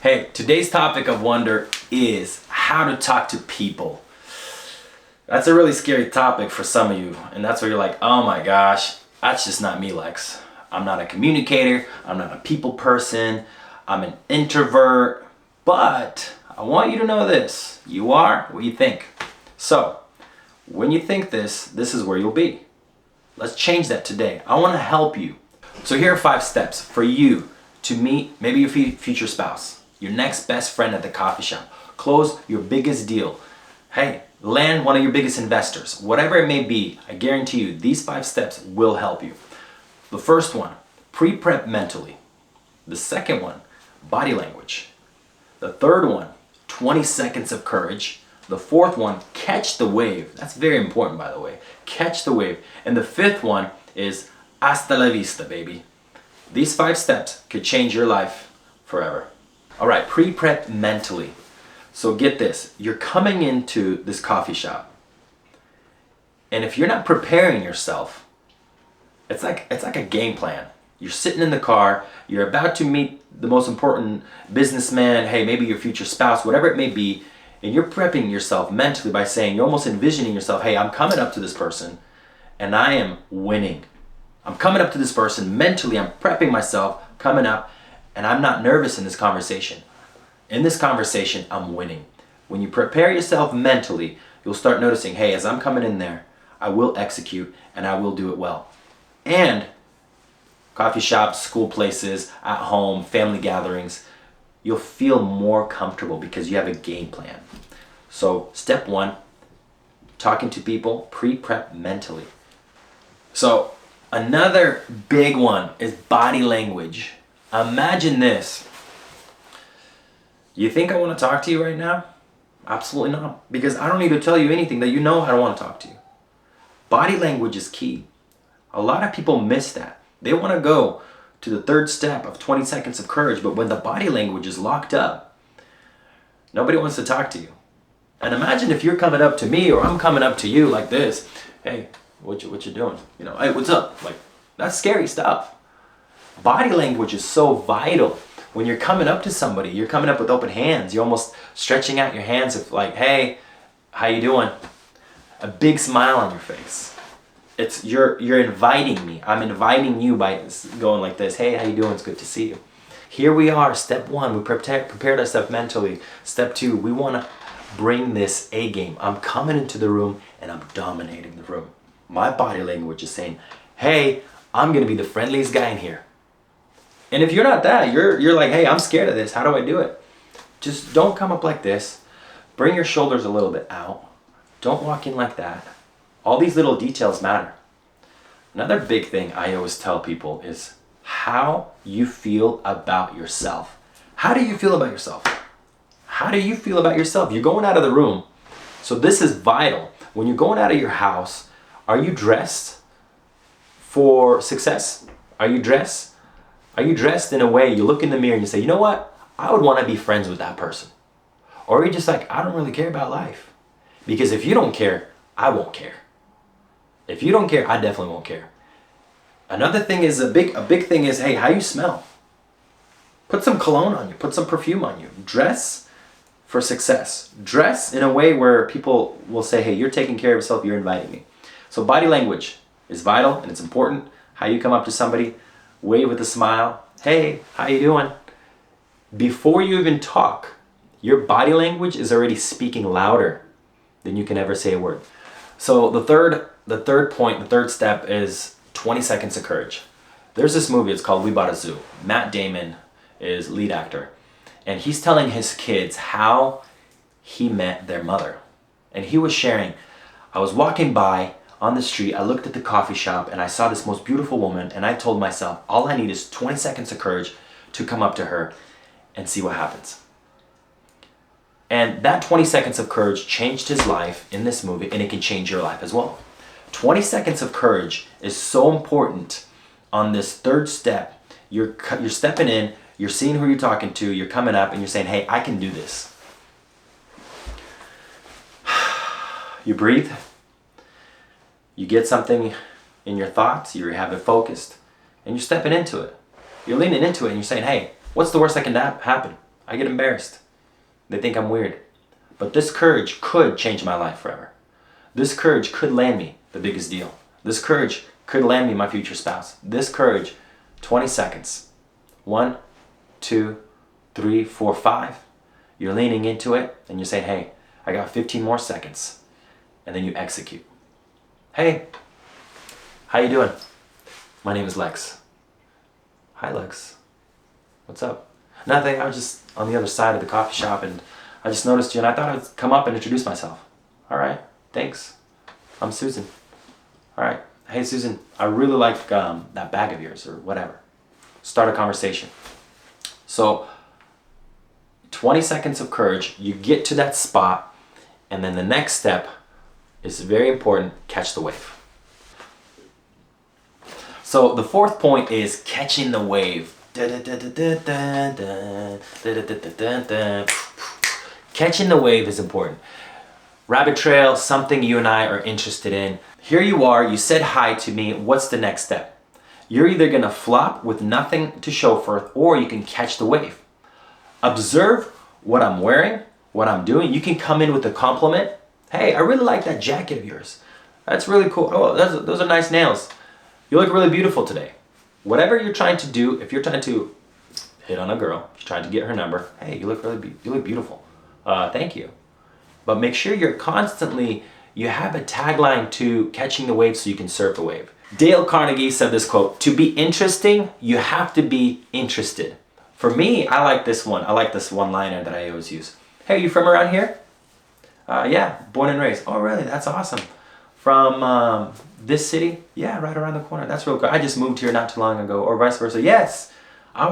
Hey, today's topic of wonder is how to talk to people. That's a really scary topic for some of you, and that's where you're like, oh my gosh, that's just not me, Lex. I'm not a communicator, I'm not a people person, I'm an introvert, but I want you to know this, you are what you think. So, when you think this is where you'll be. Let's change that today. I want to help you. So here are 5 steps for you to meet maybe your future spouse, your next best friend at the coffee shop, close your biggest deal. Hey, land one of your biggest investors, whatever it may be. I guarantee you these 5 steps will help you. The first one, pre-prep mentally. The second one, body language. The third one, 20 seconds of courage. The fourth one, catch the wave. That's very important, by the way. Catch the wave. And the fifth one is hasta la vista, baby. These 5 steps could change your life forever. All right, pre-prep mentally. So get this, you're coming into this coffee shop, and if you're not preparing yourself, it's like a game plan. You're sitting in the car, you're about to meet the most important businessman, hey, maybe your future spouse, whatever it may be, and you're prepping yourself mentally by saying, you're almost envisioning yourself, hey, I'm coming up to this person, and I am winning. I'm coming up to this person mentally, I'm prepping myself, coming up, and I'm not nervous in this conversation. In this conversation, I'm winning. When you prepare yourself mentally, you'll start noticing, hey, as I'm coming in there, I will execute and I will do it well. And coffee shops, school places, at home, family gatherings, you'll feel more comfortable because you have a game plan. So step 1, talking to people, pre-prep mentally. So another big one is body language. Imagine this. You think I want to talk to you right now? Absolutely not. Because I don't need to tell you anything that you know I don't want to talk to you. Body language is key. A lot of people miss that. They want to go to the third step of 20 seconds of courage, but when the body language is locked up, nobody wants to talk to you. And imagine if you're coming up to me or I'm coming up to you like this. Hey, what you doing? You know, hey, what's up? Like, that's scary stuff. Body language is so vital. When you're coming up to somebody, you're coming up with open hands. You're almost stretching out your hands of like, hey, how you doing? A big smile on your face. It's you're inviting me. I'm inviting you by going like this. Hey, how you doing? It's good to see you. Here we are, step 1. We prepared ourselves mentally. Step 2, we want to bring this A game. I'm coming into the room and I'm dominating the room. My body language is saying, hey, I'm going to be the friendliest guy in here. And if you're not that, you're like, hey, I'm scared of this. How do I do it? Just don't come up like this. Bring your shoulders a little bit out. Don't walk in like that. All these little details matter. Another big thing I always tell people is how you feel about yourself. How do you feel about yourself? How do you feel about yourself? You're going out of the room. So this is vital. When you're going out of your house, are you dressed for success? Are you dressed in a way you look in the mirror and you say, you know what? I would want to be friends with that person. Or you're just like, I don't really care about life. Because if you don't care, I won't care. If you don't care, I definitely won't care. Another thing is, a big thing is, hey, how you smell. Put some cologne on you. Put some perfume on you. Dress for success. Dress in a way where people will say, hey, you're taking care of yourself, you're inviting me. So body language is vital and it's important. How you come up to somebody, wave with a smile. Hey, how you doing? Before you even talk, your body language is already speaking louder than you can ever say a word. So the third step is 20 seconds of courage. There's this movie, it's called We Bought a Zoo. Matt Damon is lead actor. And he's telling his kids how he met their mother. And he was sharing, I was walking by on the street, I looked at the coffee shop and I saw this most beautiful woman and I told myself, all I need is 20 seconds of courage to come up to her and see what happens. And that 20 seconds of courage changed his life in this movie, and it can change your life as well. 20 seconds of courage is so important on this third step. You're stepping in, you're seeing who you're talking to, you're coming up and you're saying, hey, I can do this. You breathe. You get something in your thoughts, you have it focused, and you're stepping into it. You're leaning into it and you're saying, hey, what's the worst that can happen? I get embarrassed. They think I'm weird. But this courage could change my life forever. This courage could land me the biggest deal. This courage could land me my future spouse. This courage, 20 seconds. 1, 2, 3, 4, 5. You're leaning into it and you're saying, hey, I got 15 more seconds. And then you execute. Hey, how you doing? My name is Lex. Hi, Lex. What's up? Nothing, I was just on the other side of the coffee shop and I just noticed you and I thought I'd come up and introduce myself. All right, thanks. I'm Susan. All right, hey Susan, I really like that bag of yours or whatever. Start a conversation. So 20 seconds of courage, you get to that spot, and then the next step is very important, catch the wave. So the fourth point is catching the wave. Catching the wave is important. Rabbit trail, something you and I are interested in. Here you are, you said hi to me, what's the next step? You're either gonna flop with nothing to show for it, or you can catch the wave. Observe what I'm wearing, what I'm doing. You can come in with a compliment. Hey, I really like that jacket of yours. That's really cool. Oh, those are nice nails. You look really beautiful today. Whatever you're trying to do, if you're trying to hit on a girl, if you're trying to get her number, hey, you look beautiful. Thank you. But make sure you have a tagline to catching the wave so you can surf the wave. Dale Carnegie said this quote, to be interesting, you have to be interested. For me, I like this one. I like this one-liner that I always use. Hey, you from around here? Yeah, born and raised. Oh, really? That's awesome. From this city? Yeah, right around the corner. That's real cool. I just moved here not too long ago, or vice versa. Yes, I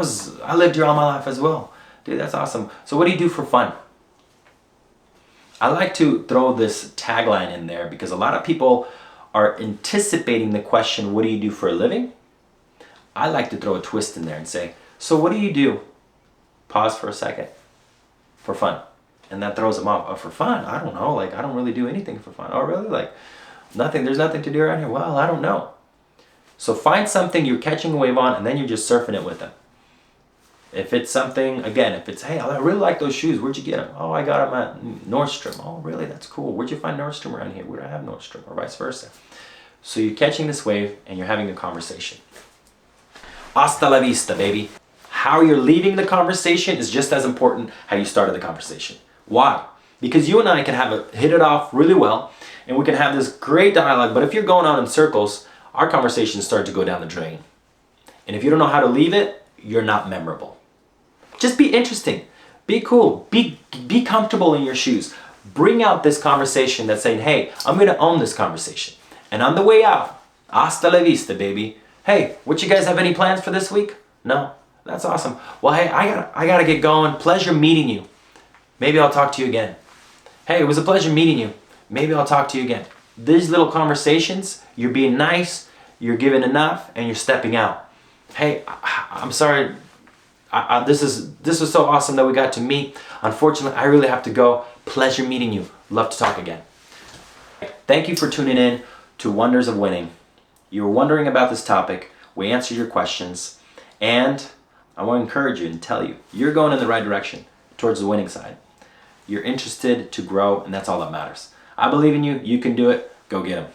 lived here all my life as well. Dude, that's awesome. So what do you do for fun? I like to throw this tagline in there because a lot of people are anticipating the question, what do you do for a living? I like to throw a twist in there and say, so what do you do? Pause for a second. For fun. And that throws them off. Oh, for fun? I don't know. Like, I don't really do anything for fun. Oh, really? Like, nothing. There's nothing to do around here. Well, I don't know. So find something you're catching a wave on and then you're just surfing it with them. If it's something, again, if it's, hey, I really like those shoes. Where'd you get them? Oh, I got them at Nordstrom. Oh, really? That's cool. Where'd you find Nordstrom around here? Where do I have Nordstrom? Or vice versa. So you're catching this wave and you're having a conversation. Hasta la vista, baby. How you're leaving the conversation is just as important how you started the conversation. Why? Because you and I can hit it off really well and we can have this great dialogue, but if you're going on in circles, our conversations start to go down the drain. And if you don't know how to leave it, you're not memorable. Just be interesting, be cool, be comfortable in your shoes. Bring out this conversation that's saying, hey, I'm gonna own this conversation. And on the way out, hasta la vista, baby. Hey, what you guys have any plans for this week? No? That's awesome. Well, hey, I gotta get going. Pleasure meeting you. Maybe I'll talk to you again. Hey, it was a pleasure meeting you. Maybe I'll talk to you again. These little conversations, you're being nice, you're giving enough, and you're stepping out. Hey, I'm sorry. This was so awesome that we got to meet. Unfortunately, I really have to go. Pleasure meeting you. Love to talk again. Thank you for tuning in to Wonders of Winning. You were wondering about this topic. We answered your questions. And I want to encourage you and tell you, you're going in the right direction towards the winning side. You're interested to grow, and that's all that matters. I believe in you. You can do it. Go get them.